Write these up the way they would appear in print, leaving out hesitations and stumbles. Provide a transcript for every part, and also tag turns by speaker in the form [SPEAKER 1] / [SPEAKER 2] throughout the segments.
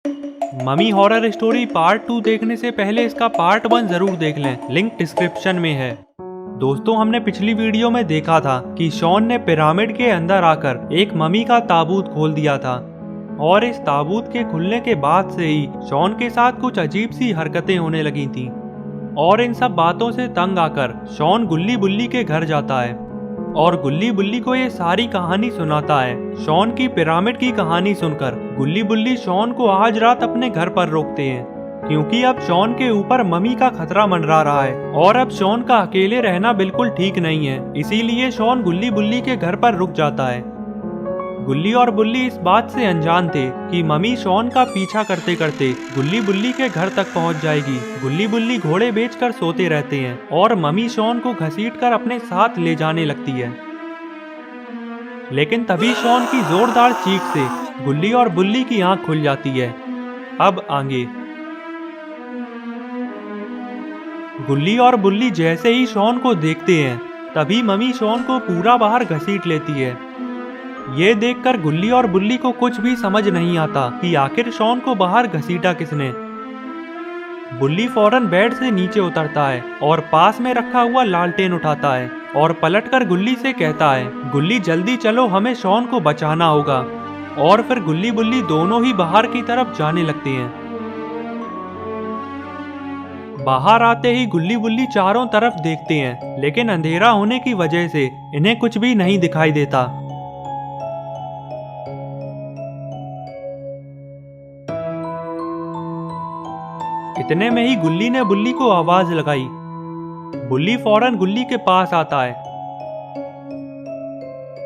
[SPEAKER 1] Mummy horror story part 2 देखने से पहले इसका पार्ट 1 जरूर देख लें, लिंक डिस्क्रिप्शन में है। दोस्तों, हमने पिछली वीडियो में देखा था कि शॉन ने पिरामिड के अंदर आकर एक ममी का ताबूत खोल दिया था और इस ताबूत के खुलने के बाद से ही शॉन के साथ कुछ अजीब सी हरकतें होने लगी थी और इन सब बातों से तंग आकर शॉन गुल्ली बुल्ली के घर जाता है और गुल्ली बुल्ली को ये सारी कहानी सुनाता है। शॉन की पिरामिड की कहानी सुनकर गुल्ली बुल्ली शॉन को आज रात अपने घर पर रोकते हैं क्योंकि अब शॉन के ऊपर ममी का खतरा मंडरा रहा है और अब शॉन का अकेले रहना बिल्कुल ठीक नहीं है। इसीलिए शॉन गुल्ली बुल्ली के घर पर रुक जाता है। गुल्ली और बुल्ली इस बात से अनजान थे कि ममी शॉन का पीछा करते करते गुल्ली बुल्ली के घर तक पहुंच जाएगी। गुल्ली बुल्ली घोड़े बेचकर सोते रहते हैं और ममी शॉन को घसीटकर अपने साथ ले जाने लगती है। लेकिन तभी शॉन की जोरदार चीख से गुल्ली और बुल्ली की आंख खुल जाती है। अब आगे गुल्ली और बुल्ली जैसे ही शॉन को देखते हैं तभी ममी शॉन को पूरा बाहर घसीट लेती है। ये देखकर गुल्ली और बुल्ली को कुछ भी समझ नहीं आता कि आखिर शॉन को बाहर घसीटा किसने। बुल्ली फौरन बेड से नीचे उतरता है और पास में रखा हुआ लालटेन उठाता है और पलटकर गुल्ली से कहता है, गुल्ली जल्दी चलो, हमें शॉन को बचाना होगा। और फिर गुल्ली बुल्ली दोनों ही बाहर की तरफ जाने लगते हैं। बाहर आते ही गुल्ली बुल्ली चारों तरफ देखते हैं लेकिन अंधेरा होने की वजह से इन्हें कुछ भी नहीं दिखाई देता। इतने में ही गुल्ली ने बुल्ली को आवाज लगाई। बुल्ली फौरन गुल्ली के पास आता है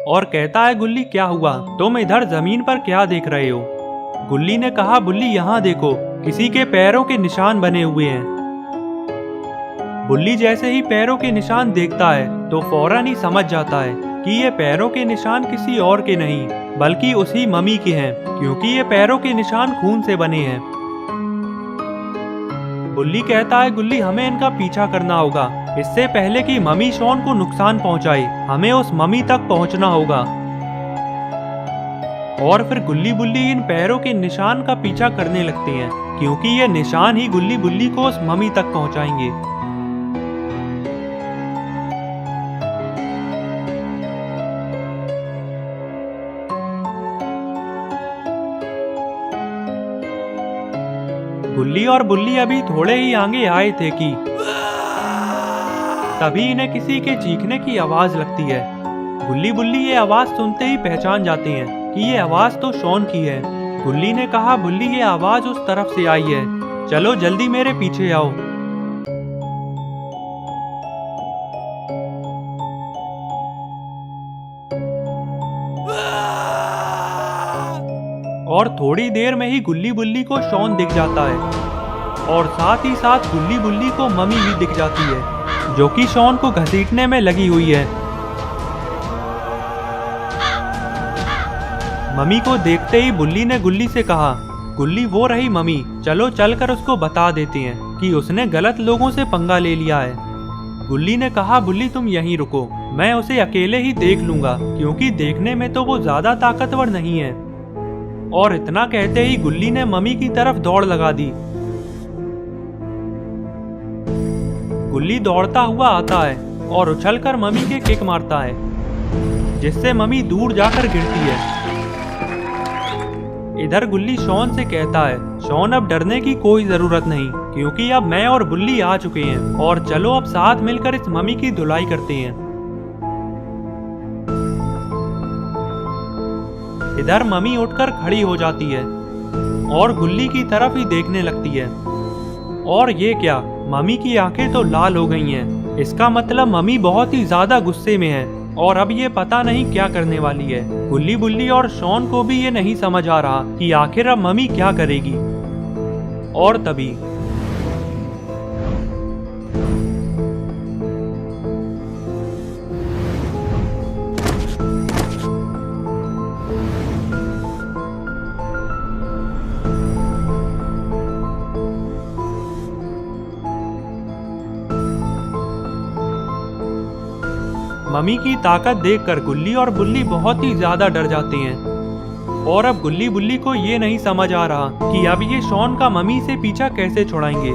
[SPEAKER 1] और कहता है, गुल्ली क्या हुआ, तुम इधर जमीन पर क्या देख रहे हो? गुल्ली ने कहा, बुल्ली यहाँ देखो, किसी के पैरों के निशान बने हुए हैं। बुल्ली जैसे ही पैरों के निशान देखता है तो फौरन ही समझ जाता है कि ये पैरों के निशान किसी और के नहीं बल्कि उसी ममी के हैं क्योंकि ये पैरों के निशान खून से बने हैं। बुल्ली कहता है, गुल्ली हमें इनका पीछा करना होगा, इससे पहले कि ममी शॉन को नुकसान पहुंचाए। हमें उस ममी तक पहुंचना होगा। और फिर गुल्ली बुल्ली इन पैरों के निशान का पीछा करने लगते हैं क्योंकि ये निशान ही गुल्ली बुल्ली को उस ममी तक पहुंचाएंगे। गुल्ली और बुल्ली अभी थोड़े ही आगे आए थे कि तभी इन्हें किसी के चीखने की आवाज लगती है। गुल्ली बुल्ली ये आवाज सुनते ही पहचान जाते हैं कि ये आवाज तो शॉन की है। गुल्ली ने कहा, बुल्ली ये आवाज उस तरफ से आई है, चलो जल्दी मेरे पीछे आओ। और थोड़ी देर में ही गुल्ली बुल्ली को शॉन दिख जाता है और साथ ही साथ गुल्ली बुल्ली को ममी भी दिख जाती है जो कि शॉन को घसीटने में लगी हुई है। ममी को देखते ही बुल्ली ने गुल्ली से कहा, गुल्ली वो रही ममी, चलो चलकर उसको बता देते हैं कि उसने गलत लोगों से पंगा ले लिया है। गुल्ली ने कहा, बुल्ली तुम यहीं रुको, मैं उसे अकेले ही देख लूंगा क्योंकि देखने में तो वो ज्यादा ताकतवर नहीं है। और इतना कहते ही गुल्ली ने ममी की तरफ दौड़ लगा दी। गुल्ली दौड़ता हुआ आता है और उछलकर ममी के किक मारता है जिससे ममी दूर जाकर गिरती है। इधर गुल्ली शॉन से कहता है, शॉन अब डरने की कोई जरूरत नहीं क्योंकि अब मैं और बुल्ली आ चुके हैं और चलो अब साथ मिलकर इस ममी की धुलाई करते हैं। इधर ममी उठकर खड़ी हो जाती है और गुल्ली की तरफ ही देखने लगती है। और ये क्या, ममी की आंखें तो लाल हो गई हैं। इसका मतलब ममी बहुत ही ज्यादा गुस्से में है और अब ये पता नहीं क्या करने वाली है। गुल्ली बुल्ली और शॉन को भी ये नहीं समझ आ रहा कि आखिर अब ममी क्या करेगी। और तभी ममी की ताकत देखकर गुल्ली और बुल्ली बहुत ही ज्यादा डर जाते हैं और अब गुल्ली बुल्ली को ये नहीं समझ आ रहा कि अब ये शॉन का मम्मी से पीछा कैसे छुड़ाएंगे।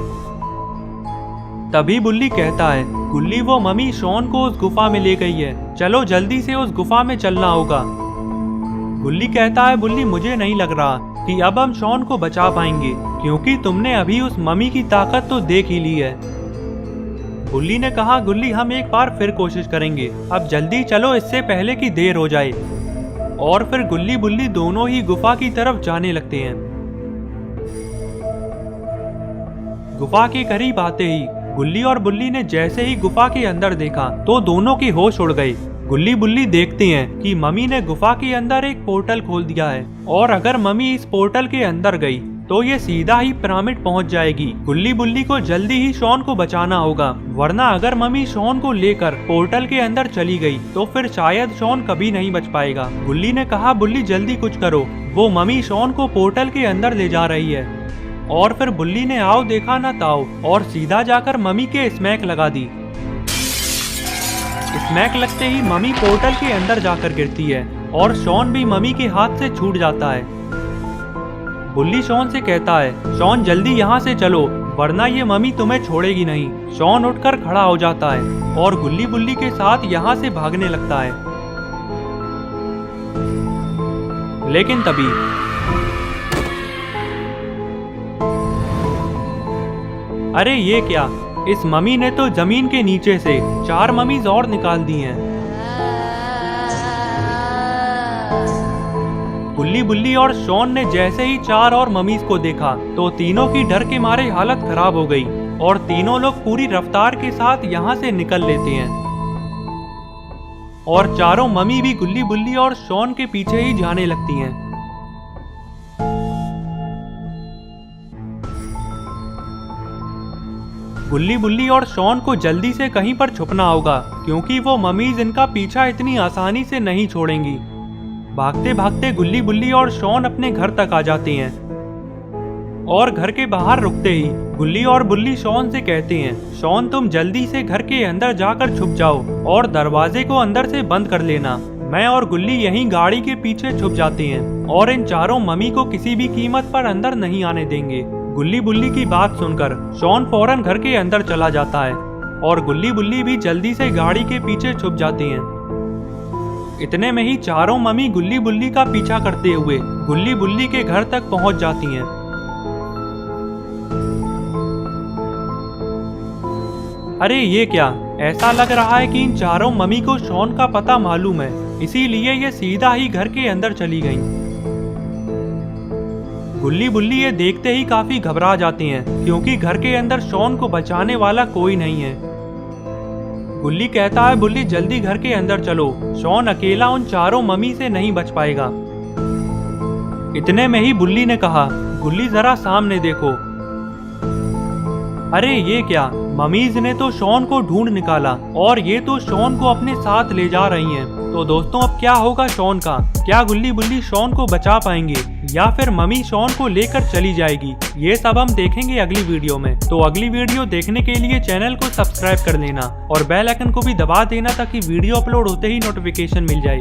[SPEAKER 1] तभी बुल्ली कहता है, गुल्ली वो मम्मी शॉन को उस गुफा में ले गई है, चलो जल्दी से उस गुफा में चलना होगा। गुल्ली कहता है, बुल्ली मुझे नहीं लग रहा कि अब हम शॉन को बचा पाएंगे, क्योंकि तुमने अभी उस मम्मी की ताकत तो देख ही ली है। बुल्ली ने कहा, गुल्ली हम एक बार फिर कोशिश करेंगे, अब जल्दी चलो इससे पहले कि देर हो जाए। और फिर गुल्ली बुल्ली दोनों ही गुफा की तरफ जाने लगते हैं। गुफा के करीब आते ही गुल्ली और बुल्ली ने जैसे ही गुफा के अंदर देखा तो दोनों के होश उड़ गए। गुल्ली बुल्ली देखते हैं कि मम्मी ने गुफा के अंदर एक पोर्टल खोल दिया है, और अगर मम्मी इस पोर्टल के अंदर गई तो ये सीधा ही पिरामिड पहुंच जाएगी। गुल्ली बुल्ली को जल्दी ही शॉन को बचाना होगा, वरना अगर मम्मी शॉन को लेकर पोर्टल के अंदर चली गई तो फिर शायद शॉन कभी नहीं बच पाएगा। गुल्ली ने कहा, बुल्ली जल्दी कुछ करो, वो मम्मी शॉन को पोर्टल के अंदर ले जा रही है। और फिर बुल्ली ने आओ देखा ना ताओ और सीधा जाकर मम्मी के स्मैक लगा दी। स्मैक लगते ही मम्मी पोर्टल के अंदर जाकर गिरती है और शॉन भी मम्मी के हाथ से छूट जाता है। बुल्ली शॉन से कहता है, शॉन जल्दी यहाँ से चलो, वरना ये मम्मी तुम्हें छोड़ेगी नहीं। शॉन उठकर खड़ा हो जाता है और गुल्ली बुल्ली के साथ यहाँ से भागने लगता है। लेकिन तभी अरे ये क्या, इस मम्मी ने तो जमीन के नीचे से 4 मम्मीज और निकाल दी हैं। गुल्ली बुल्ली और शॉन ने जैसे ही 4 और मम्मीज को देखा तो तीनों की डर के मारे हालत खराब हो गई और तीनों लोग पूरी रफ्तार के साथ यहाँ से निकल लेते हैं। और चारों मम्मी भी गुल्ली बुल्ली और शॉन के पीछे ही जाने लगती हैं। गुल्ली बुल्ली और शॉन को जल्दी से कहीं पर छुपना होगा, क्योंकि वो मम्मीज इनका पीछा इतनी आसानी से नहीं छोड़ेंगी। भागते भागते गुल्ली बुल्ली और शॉन अपने घर तक आ जाते हैं और घर के बाहर रुकते ही गुल्ली और बुल्ली शॉन से कहते हैं, शॉन तुम जल्दी से घर के अंदर जाकर छुप जाओ और दरवाजे को अंदर से बंद कर लेना। मैं और गुल्ली यहीं गाड़ी के पीछे छुप जाते हैं और इन चारों मम्मी को किसी भी कीमत पर अंदर नहीं आने देंगे। गुल्ली बुल्ली की बात सुनकर शॉन फौरन घर के अंदर चला जाता है और गुल्ली बुल्ली भी जल्दी से गाड़ी के पीछे छुप जाते हैं। इतने में ही चारों मम्मी गुल्ली बुल्ली का पीछा करते हुए गुल्ली बुल्ली के घर तक पहुंच जाती हैं। अरे ये क्या, ऐसा लग रहा है कि इन चारों मम्मी को शॉन का पता मालूम है, इसीलिए ये सीधा ही घर के अंदर चली गईं। गुल्ली बुल्ली ये देखते ही काफी घबरा जाते हैं, क्योंकि घर के अंदर शॉन को बचाने वाला कोई नहीं है। गुल्ली कहता है, बुल्ली जल्दी घर के अंदर चलो, शॉन अकेला उन चारों मम्मी से नहीं बच पाएगा। इतने में ही बुल्ली ने कहा, गुल्ली जरा सामने देखो। अरे ये क्या, मम्मीज ने तो शॉन को ढूंढ निकाला और ये तो शॉन को अपने साथ ले जा रही हैं। तो दोस्तों अब क्या होगा शॉन का? क्या गुल्ली बुल्ली शॉन को बचा पाएंगे या फिर मम्मी शॉन को लेकर चली जाएगी? ये सब हम देखेंगे अगली वीडियो में। तो अगली वीडियो देखने के लिए चैनल को सब्सक्राइब कर लेना और बेल आइकन को भी दबा देना ताकि वीडियो अपलोड होते ही नोटिफिकेशन मिल जाए।